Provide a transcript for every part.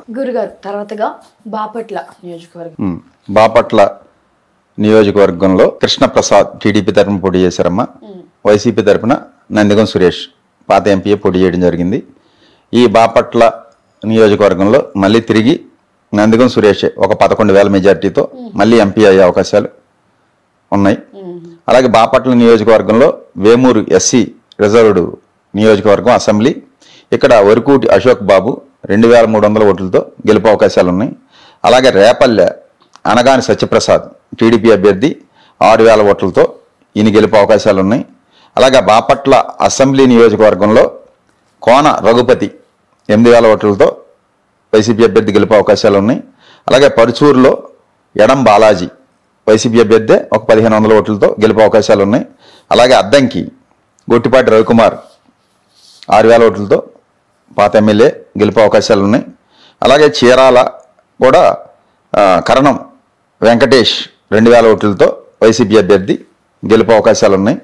గురుగారు తర్వాతగా బాపట్ల నియోజకవర్గం. బాపట్ల నియోజకవర్గంలో కృష్ణప్రసాద్ టీడీపీ తరఫున పోటీ చేశారమ్మా. వైసీపీ తరఫున నందిగం సురేష్ పాత ఎంపీ పోటీ చేయడం జరిగింది. ఈ బాపట్ల నియోజకవర్గంలో మళ్ళీ తిరిగి నందిగం సురేష్ ఒక 11,000 మెజార్టీతో మళ్ళీ ఎంపీ అయ్యే అవకాశాలు ఉన్నాయి. అలాగే బాపట్ల నియోజకవర్గంలో వేమూరు ఎస్సీ రిజర్వ్డ్ నియోజకవర్గం అసెంబ్లీ, ఇక్కడ వరకూటి అశోక్ బాబు 2,300 ఓట్లతో గెలుపు అవకాశాలు ఉన్నాయి. అలాగే రేపల్లె అనగాని సత్యప్రసాద్ టీడీపీ అభ్యర్థి 6,000 ఓట్లతో ఈయన గెలుపు అవకాశాలు ఉన్నాయి. అలాగే బాపట్ల అసెంబ్లీ నియోజకవర్గంలో కోన రఘుపతి 8,000 ఓట్లతో వైసీపీ అభ్యర్థి గెలుపు అవకాశాలు ఉన్నాయి. అలాగే పరుచూరులో ఎడం బాలాజీ వైసీపీ అభ్యర్థి ఒక 1,500 ఓట్లతో గెలుపు అవకాశాలు ఉన్నాయి. అలాగే అద్దంకి గొట్టిపాటి రవికుమార్ 6,000 ఓట్లతో పాత ఎమ్మెల్యే గెలుపు అవకాశాలు ఉన్నాయి. అలాగే చీరాల కూడా కరణం వెంకటేష్ 2,000 ఓట్లతో వైసీపీ అభ్యర్థి గెలుపు అవకాశాలు ఉన్నాయి.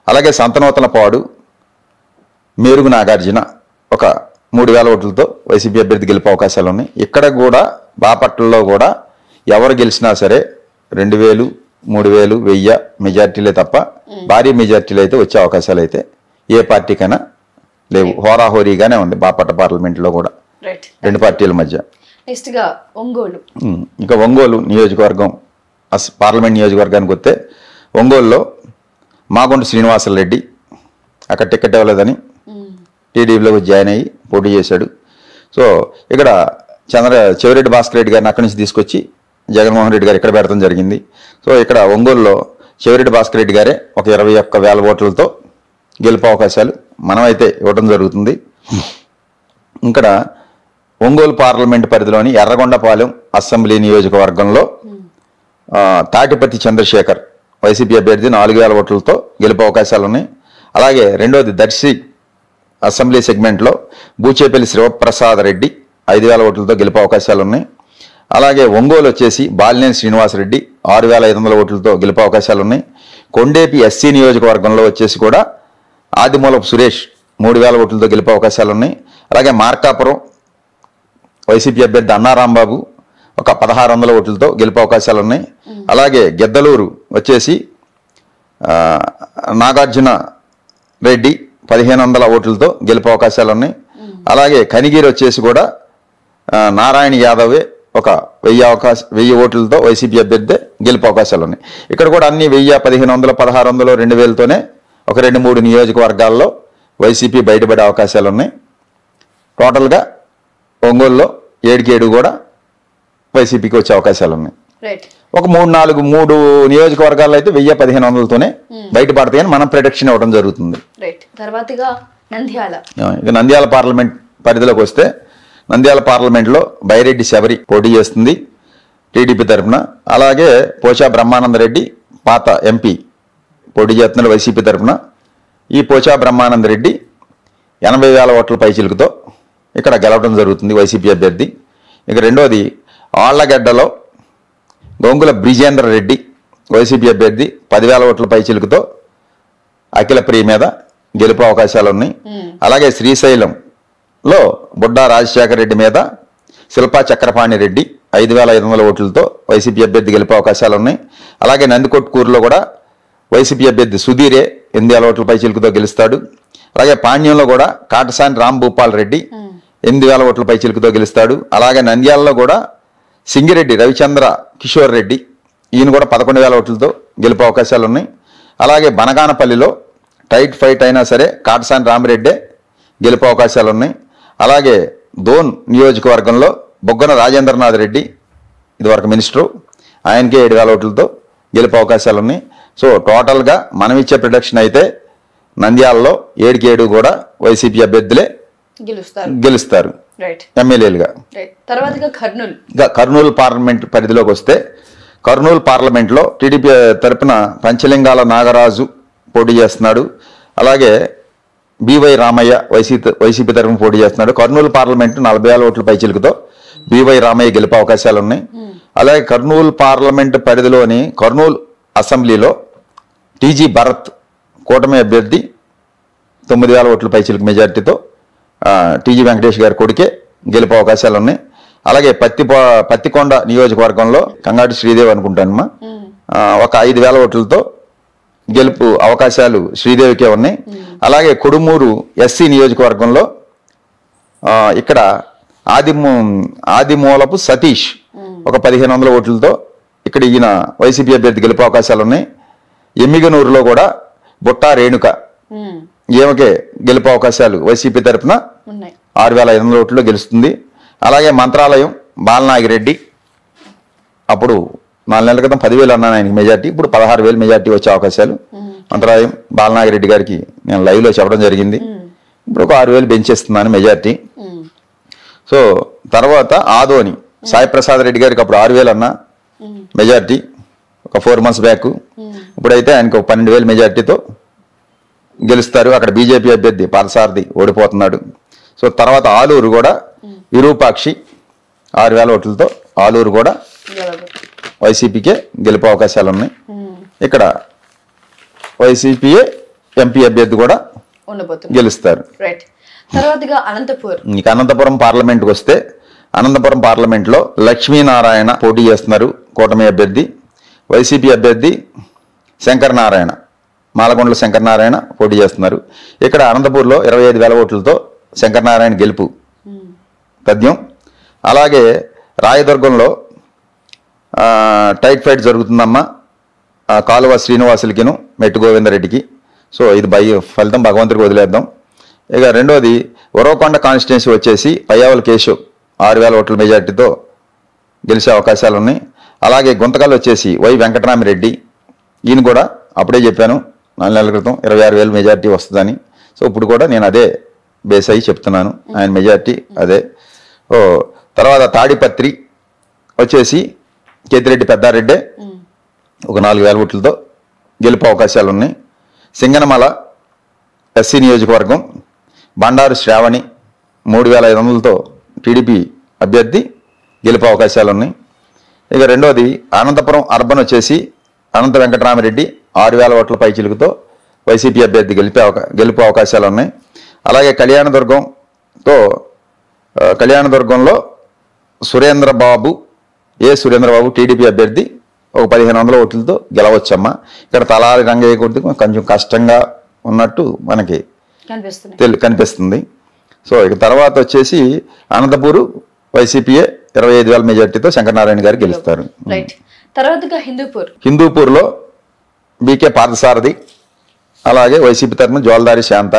అలాగే సంతనూతలపాడు మేరుగు నాగార్జున ఒక 3,000 ఓట్లతో వైసీపీ అభ్యర్థి గెలుపు అవకాశాలు ఉన్నాయి. ఇక్కడ కూడా బాపట్లలో కూడా ఎవరు గెలిచినా సరే 2,000, 3,000, 1,000 మెజార్టీలే తప్ప భారీ మెజార్టీలు అయితే వచ్చే అవకాశాలు అయితే ఏ పార్టీకైనా లేవు. హోరాహోరీగానే ఉంది బాపట్ల పార్లమెంట్లో కూడా రెండు పార్టీల మధ్య. ఇంకా ఒంగోలు నియోజకవర్గం పార్లమెంట్ నియోజకవర్గానికి వస్తే ఒంగోలులో మాగుంట శ్రీనివాసరెడ్డి అక్కడ టికెట్ ఇవ్వలేదని టీడీపీలోకి జాయిన్ అయ్యి పోటీ చేశాడు. సో ఇక్కడ చెవిరెడ్డి భాస్కర్ రెడ్డి గారిని అక్కడి నుంచి తీసుకొచ్చి జగన్మోహన్ రెడ్డి గారు ఇక్కడ పెడతాం జరిగింది. సో ఇక్కడ ఒంగోలులో చెవిరెడ్డి భాస్కర్ రెడ్డి గారే ఒక 21,000 ఓట్లతో గెలుపు అవకాశాలు మనమైతే ఇవ్వడం జరుగుతుంది. ఇక్కడ ఒంగోలు పార్లమెంట్ పరిధిలోని ఎర్రగొండపాలెం అసెంబ్లీ నియోజకవర్గంలో తాటిపత్తి చంద్రశేఖర్ వైసీపీ అభ్యర్థి 4,000 ఓట్లతో గెలుపు అవకాశాలు ఉన్నాయి. అలాగే రెండోది దర్శి అసెంబ్లీ సెగ్మెంట్లో బూచేపల్లి శివప్రసాద్ రెడ్డి 5,000 ఓట్లతో గెలుపు అవకాశాలు ఉన్నాయి. అలాగే ఒంగోలు వచ్చేసి బాలినేని శ్రీనివాసరెడ్డి 6,500 ఓట్లతో గెలుపు అవకాశాలు ఉన్నాయి. కొండేపి ఎస్సీ నియోజకవర్గంలో వచ్చేసి కూడా ఆదిమూలపు సురేష్ 3,000 ఓట్లతో గెలుపు అవకాశాలు ఉన్నాయి. అలాగే మార్కాపురం వైసీపీ అభ్యర్థి అన్నారాంబాబు ఒక 1,600 ఓట్లతో గెలుపు అవకాశాలు ఉన్నాయి. అలాగే గిద్దలూరు వచ్చేసి నాగార్జున రెడ్డి 1,500 ఓట్లతో గెలుపు అవకాశాలు ఉన్నాయి. అలాగే కనిగిరి వచ్చేసి కూడా నారాయణ యాదవే ఒక 1,000 ఓట్లతో వైసీపీ అభ్యర్థి గెలుపు అవకాశాలు ఉన్నాయి. ఇక్కడ కూడా అన్ని 1,000, 1,500, 1,600, 2,000తోనే ఒక 2-3 నియోజకవర్గాల్లో వైసీపీ బయటపడే అవకాశాలు ఉన్నాయి. టోటల్గా ఒంగోలులో 7 కూడా వైసీపీకి వచ్చే అవకాశాలు ఉన్నాయి. ఒక 3 నియోజకవర్గాల్లో అయితే 1,000, 1,500తోనే బయటపడతాయని మనం ప్రెడిక్షన్ ఇవ్వడం జరుగుతుంది. ఇక నంద్యాల పార్లమెంట్ పరిధిలోకి వస్తే నంద్యాల పార్లమెంట్లో బైరెడ్డి శబరి పోటీ చేస్తుంది టీడీపీ తరఫున. అలాగే పోచా బ్రహ్మానందరెడ్డి పాత ఎంపీ పోటీ చేస్తున్నాడు వైసీపీ తరఫున. ఈ పోచా బ్రహ్మానందరెడ్డి 80,000 ఓట్ల పైచిలుకుతో ఇక్కడ గెలవడం జరుగుతుంది వైసీపీ అభ్యర్థి. ఇక రెండోది ఆళ్లగడ్డలో గొంగుల బ్రిజేంద్ర రెడ్డి వైసీపీ అభ్యర్థి 10,000 ఓట్ల పైచిలుకుతో అఖిల ప్రియ మీద గెలుపు అవకాశాలు ఉన్నాయి. అలాగే శ్రీశైలంలో బుడ్డా రాజశేఖర రెడ్డి మీద శిల్పా చక్రపాణి రెడ్డి 5,500 ఓట్లతో వైసీపీ అభ్యర్థి గెలుపు అవకాశాలు ఉన్నాయి. అలాగే నందికొట్కూరులో కూడా వైసీపీ అభ్యర్థి సుధీరే 8,000 ఓట్ల పైచిలుకుతో గెలుస్తాడు. అలాగే పాణ్యంలో కూడా కాటసాని రాంభూపాల్ రెడ్డి 8,000 ఓట్ల పైచిలుకుతో గెలుస్తాడు. అలాగే నంద్యాలలో కూడా సింగిరెడ్డి రవిచంద్ర కిషోర్ రెడ్డి ఈయన కూడా 11,000 ఓట్లతో గెలుపు అవకాశాలు ఉన్నాయి. అలాగే బనగానపల్లిలో టైట్ ఫైట్ అయినా సరే కాటసాని రామిరెడ్డే గెలుపు అవకాశాలు ఉన్నాయి. అలాగే దోన్ నియోజకవర్గంలో బొగ్గన రాజేంద్రనాథ్ రెడ్డి ఇదివరకు మినిస్టరు, ఆయనకే 7,000 ఓట్లతో గెలుపు అవకాశాలు ఉన్నాయి. సో టోటల్గా మనం ఇచ్చే ప్రొడక్షన్ అయితే నంద్యాలలో 7 కూడా వైసీపీ అభ్యర్థులే గెలుస్తారు ఎమ్మెల్యేలుగా. కర్నూలు పార్లమెంట్ పరిధిలోకి వస్తే కర్నూలు పార్లమెంట్లో టీడీపీ తరపున పంచలింగాల నాగరాజు పోటీ చేస్తున్నాడు. అలాగే బివై రామయ్య వైసీపీ తరఫున పోటీ చేస్తున్నాడు. కర్నూలు పార్లమెంటు 40,000 ఓట్ల పైచిలుకుతో బివై రామయ్య గెలుపు అవకాశాలు ఉన్నాయి. అలాగే కర్నూలు పార్లమెంటు పరిధిలోని కర్నూలు అసెంబ్లీలో టీజీ భరత్ కూటమి అభ్యర్థి 9,000 ఓట్ల పైచిలుకు మెజార్టీతో టీజీ వెంకటేష్ గారి కొడుకే గెలుపు అవకాశాలు ఉన్నాయి. అలాగే పత్తికొండ నియోజకవర్గంలో కంగాటి శ్రీదేవి అనుకుంటానమ్మా, ఒక 5,000 ఓట్లతో గెలుపు అవకాశాలు శ్రీదేవికే ఉన్నాయి. అలాగే కొడుమూరు ఎస్సీ నియోజకవర్గంలో ఇక్కడ ఆదిమూలపు సతీష్ ఒక 1,500 ఓట్లతో ఇక్కడ ఈయన వైసీపీ అభ్యర్థి గెలుపు అవకాశాలు ఉన్నాయి. ఎమ్మిగనూరులో కూడా బుట్టా రేణుక ఈమెకే గెలుపు అవకాశాలు వైసీపీ తరఫున 6,500 ఓట్లలో గెలుస్తుంది. అలాగే మంత్రాలయం బాలనాగిరెడ్డి, అప్పుడు 4 నెలల క్రితం 10,000 అన్నాను ఆయనకి మెజార్టీ, ఇప్పుడు 16,000 మెజార్టీ వచ్చే అవకాశాలు. మంత్రాలయం బాలనాగిరెడ్డి గారికి నేను లైవ్లో చెప్పడం జరిగింది, ఇప్పుడు ఒక 6,000 పెంచేస్తున్నాను మెజార్టీ. సో తర్వాత ఆదోని సాయిప్రసాద్ రెడ్డి గారికి అప్పుడు 6,000 అన్న మెజార్టీ ఒక 4 months బ్యాక్, ఇప్పుడైతే ఆయనకు 12,000 మెజార్టీతో గెలుస్తారు. అక్కడ బీజేపీ అభ్యర్థి పార్థసారథి ఓడిపోతున్నాడు. సో తర్వాత ఆలూరు కూడా విరూపాక్షి 6,000 ఓట్లతో ఆలూరు కూడా వైసీపీకే గెలుపు అవకాశాలు ఉన్నాయి. ఇక్కడ వైసీపీఏ ఎంపీ అభ్యర్థి కూడా గెలుస్తారు. ఇక అనంతపురం పార్లమెంట్కి వస్తే అనంతపురం పార్లమెంట్లో లక్ష్మీనారాయణ పోటీ చేస్తున్నారు, కూటమి అభ్యర్థి. వైసీపీ అభ్యర్థి శంకరనారాయణ, మాలకొండల శంకరనారాయణ పోటీ చేస్తున్నారు. ఇక్కడ అనంతపూర్లో 25,000 ఓట్లతో శంకరనారాయణ గెలుపు తథ్యం. అలాగే రాయదుర్గంలో టైట్ ఫైట్ జరుగుతుందమ్మా, కాలువ శ్రీనివాసులకిను మెట్టు గోవిందరెడ్డికి. సో ఇది ఫలితం భగవంతుడికి వదిలేద్దాం. ఇక రెండోది ఉరవకొండ కాన్స్టిట్యున్సీ వచ్చేసి పయ్యావుల కేశవ్ 6,000 ఓట్ల మెజార్టీతో గెలిచే అవకాశాలు ఉన్నాయి. అలాగే గుంతకల్ వచ్చేసి వై వెంకటరామిరెడ్డి, ఈయన కూడా అప్పుడే చెప్పాను 4 నెలల క్రితం 26,000 మెజార్టీ వస్తుందని. సో ఇప్పుడు కూడా నేను అదే బేస్ అయ్యి చెప్తున్నాను, ఆయన మెజార్టీ అదే. తర్వాత తాడిపత్రి వచ్చేసి కేతిరెడ్డి పెద్దారెడ్డే ఒక 4,000 ఓట్లతో గెలుపు అవకాశాలు ఉన్నాయి. సింగనమల ఎస్సీ నియోజకవర్గం బండారు శ్రావణి 3,500లతో టీడీపీ అభ్యర్థి గెలుపు అవకాశాలు ఉన్నాయి. ఇక రెండోది అనంతపురం అర్బన్ వచ్చేసి అనంత వెంకటరామిరెడ్డి 6,000 ఓట్ల పైచిలుకుతో వైసీపీ అభ్యర్థి గెలుపు అవకాశాలు ఉన్నాయి. అలాగే కళ్యాణదుర్గంలో సురేంద్రబాబు టీడీపీ అభ్యర్థి ఒక 1,500 ఓట్లతో గెలవచ్చమ్మా. ఇక్కడ తలారి రంగయ్య కొద్ది కొంచెం కష్టంగా ఉన్నట్టు మనకి కనిపిస్తుంది. సో ఇక తర్వాత వచ్చేసి అనంతపూరు వైసీపీఏ 25,000 మెజార్టీతో శంకరనారాయణ గారు గెలుస్తారు. హిందూపూర్లో బీకే పార్థసారథి, అలాగే వైసీపీ తరఫున జోల్దారి శాంత.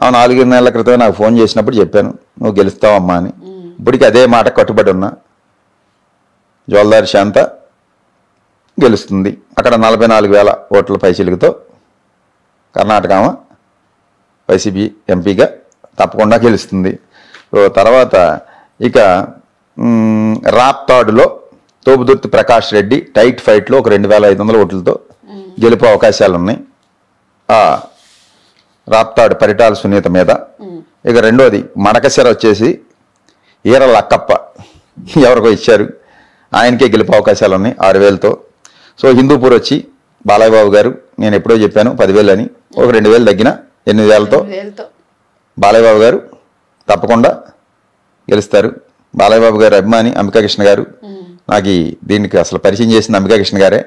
4 నెలల క్రితమే నాకు ఫోన్ చేసినప్పుడు చెప్పాను నువ్వు గెలుస్తావమ్మా అని. ఇప్పటికీ అదే మాట కట్టుబడి ఉన్నా, జోల్దారి శాంత గెలుస్తుంది. అక్కడ 44,000 ఓట్ల పైచిలుకుతో కర్ణాటక వైసీపీ ఎంపీగా తప్పకుండా గెలుస్తుంది. తర్వాత ఇక రాప్తాడులో తోపుదుర్తి ప్రకాష్ రెడ్డి టైట్ ఫైట్లో ఒక 2,500 ఓట్లతో గెలుపు అవకాశాలు ఉన్నాయి రాప్తాడు పరిటాల సునీత మీద. ఇక రెండోది మడకశిర వచ్చేసి ఈర లక్కప్ప ఎవరికో ఇచ్చారు, ఆయనకే గెలుపు అవకాశాలు ఉన్నాయి 6,000తో. సో హిందూపూర్ వచ్చి బాలయ్య బాబు గారు, నేను ఎప్పుడో చెప్పాను 10,000 అని, ఒక 2,000 తగ్గిన 8,000తో బాలయ్య బాబు గారు తప్పకుండా గెలుస్తారు. బాలయ్య బాబు గారు అభిమాని అంబికా కృష్ణ గారు, నాకు దీనికి అసలు పరిచయం చేసింది అంబికా కృష్ణ గారే.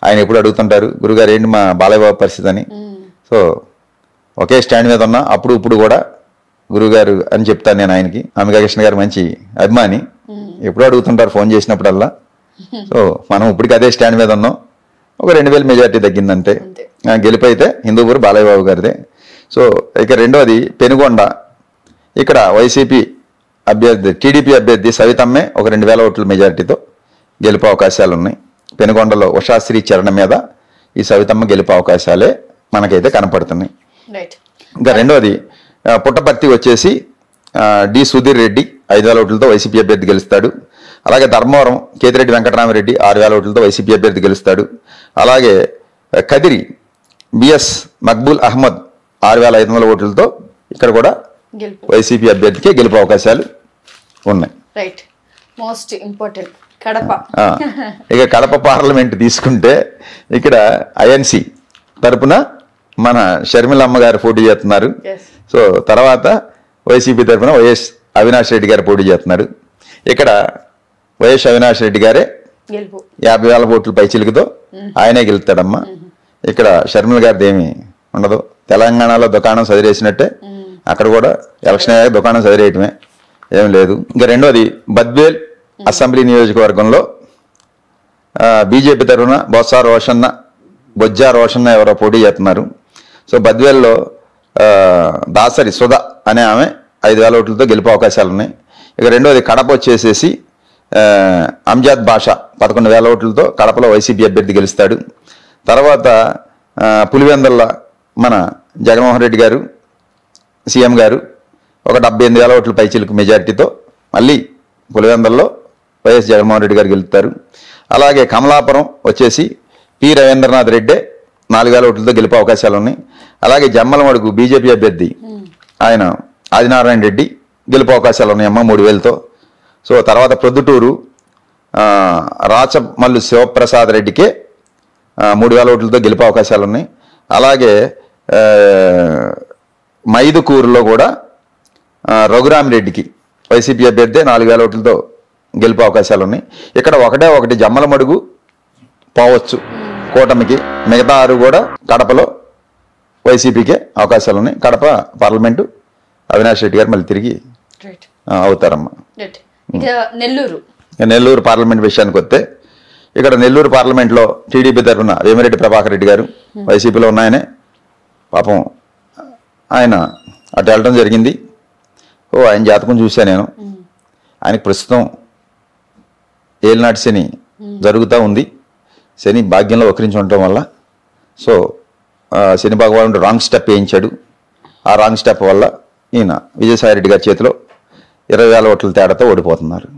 ఆయన ఎప్పుడు అడుగుతుంటారు గురుగారు ఏంటి మా బాలయ్య బాబు పరిస్థితి అని. సో ఒకే స్టాండ్ మీద ఉన్నా అప్పుడు ఇప్పుడు కూడా గురుగారు అని చెప్తాను నేను ఆయనకి. అంబికా కృష్ణ గారు మంచి అభిమాని, ఎప్పుడూ అడుగుతుంటారు ఫోన్ చేసినప్పుడల్లా. సో మనం ఇప్పటికి అదే స్టాండ్ మీద ఉన్నాం. ఒక 2,000 మెజార్టీ తగ్గిందంటే. గెలుపు అయితే హిందూపూర్ బాలయ్య బాబు గారిదే. సో ఇక రెండోది పెనుగొండ, ఇక్కడ వైసీపీ అభ్యర్థి టీడీపీ అభ్యర్థి సవితమ్మే ఒక 2,000 ఓట్ల మెజార్టీతో గెలుపు అవకాశాలు ఉన్నాయి. పెనుగొండలో ఉషాశ్రీ చరణ మీద ఈ సవితమ్మ గెలుపు అవకాశాలే మనకైతే కనపడుతున్నాయి. ఇంకా రెండోది పుట్టపర్తి వచ్చేసి డి సుధీర్ రెడ్డి 5,000 ఓట్లతో వైసీపీ అభ్యర్థి గెలుస్తాడు. అలాగే ధర్మవరం కేతిరెడ్డి వెంకటరామిరెడ్డి 6,000 ఓట్లతో వైసీపీ అభ్యర్థి గెలుస్తాడు. అలాగే కదిరి బిఎస్ మక్బూల్ అహ్మద్ 6,500 ఓట్లతో ఇక్కడ కూడా వైసీపీ అభ్యర్థికి గెలుపు అవకాశాలు ఉన్నాయి. ఇక కడప పార్లమెంట్ తీసుకుంటే ఇక్కడ ఐఎన్సి తరపున మన షర్మిలమ్మ గారు పోటీ చేస్తున్నారు. సో తర్వాత వైసీపీ తరఫున వైఎస్ అవినాష్ రెడ్డి గారు పోటీ చేస్తున్నారు. ఇక్కడ వైఎస్ అవినాష్ రెడ్డి గారే గెలుపు 50,000 ఓట్లు పైచిలుకుతో ఆయనే గెలుస్తాడమ్మా. ఇక్కడ షర్మిల గారిది ఏమి ఉండదు. తెలంగాణలో దుకాణం సదిరేసినట్టే అక్కడ కూడా ఎలక్షన్ అయ్యాక దుకాణం సదిరేయటమే, ఏం లేదు. ఇంకా రెండోది బద్వేల్ అసెంబ్లీ నియోజకవర్గంలో బీజేపీ తరఫున బొజ్జా రోషన్న ఎవరో పోటీ చేస్తున్నారు. సో బద్వేల్లో దాసరి సుధ అనే ఆమె 5,000 ఓట్లతో గెలిపే అవకాశాలు ఉన్నాయి. ఇక రెండోది కడప వచ్చేసేసి అంజాద్ బాషా 11,000 ఓట్లతో కడపలో వైసీపీ అభ్యర్థి గెలుస్తాడు. తర్వాత పులివెందల మన జగన్మోహన్ రెడ్డి గారు సీఎం గారు ఒక 78,000 ఓట్ల పైచిలకు మెజారిటీతో మళ్ళీ పులివెందల్లో వైఎస్ జగన్మోహన్ రెడ్డి గారు గెలుస్తారు. అలాగే కమలాపురం వచ్చేసి పి రవీంద్రనాథ్ రెడ్డి 4,000 ఓట్లతో గెలిపే అవకాశాలు ఉన్నాయి. అలాగే జమ్మలమడుగు బీజేపీ అభ్యర్థి ఆయన ఆదినారాయణ రెడ్డి గెలుపు అవకాశాలు ఉన్నాయమ్మ 3,000తో. సో తర్వాత ప్రొద్దుటూరు రాచమల్లు శివప్రసాద్ రెడ్డికే 3,000 ఓట్లతో గెలిపే అవకాశాలు ఉన్నాయి. అలాగే మైదుకూరులో కూడా రఘురామిరెడ్డికి వైసీపీ అభ్యర్థి 4,000 ఓట్లతో గెలిపే అవకాశాలు ఉన్నాయి. ఇక్కడ ఒకటి జమ్మలమడుగు పోవచ్చు కూటమికి, మిగతా 6 కూడా కడపలో వైసీపీకే అవకాశాలు ఉన్నాయి. కడప పార్లమెంటు అవినాష్ రెడ్డి గారు మళ్ళీ తిరిగి అవుతారమ్మా. నెల్లూరు పార్లమెంట్ విషయానికి వస్తే ఇక్కడ నెల్లూరు పార్లమెంట్లో టీడీపీ తరఫున వేమిరెడ్డి ప్రభాకర్ రెడ్డి గారు వైసీపీలో ఉన్నాయనే పాపం ఆయన అటు వెళ్ళడం జరిగింది. ఆయన జాతకం చూసా నేను. ఆయనకు ప్రస్తుతం ఏలినాటి శని జరుగుతూ ఉంది. శని భాగ్యంలో వక్రించి ఉండటం వల్ల సో శని భగవానుడు రాంగ్ స్టెప్ వేయించాడు. ఆ రాంగ్ స్టెప్ వల్ల ఈయన విజయసాయి రెడ్డి గారి చేతిలో 20,000 ఓట్ల తేడాతో ఓడిపోతున్నారు.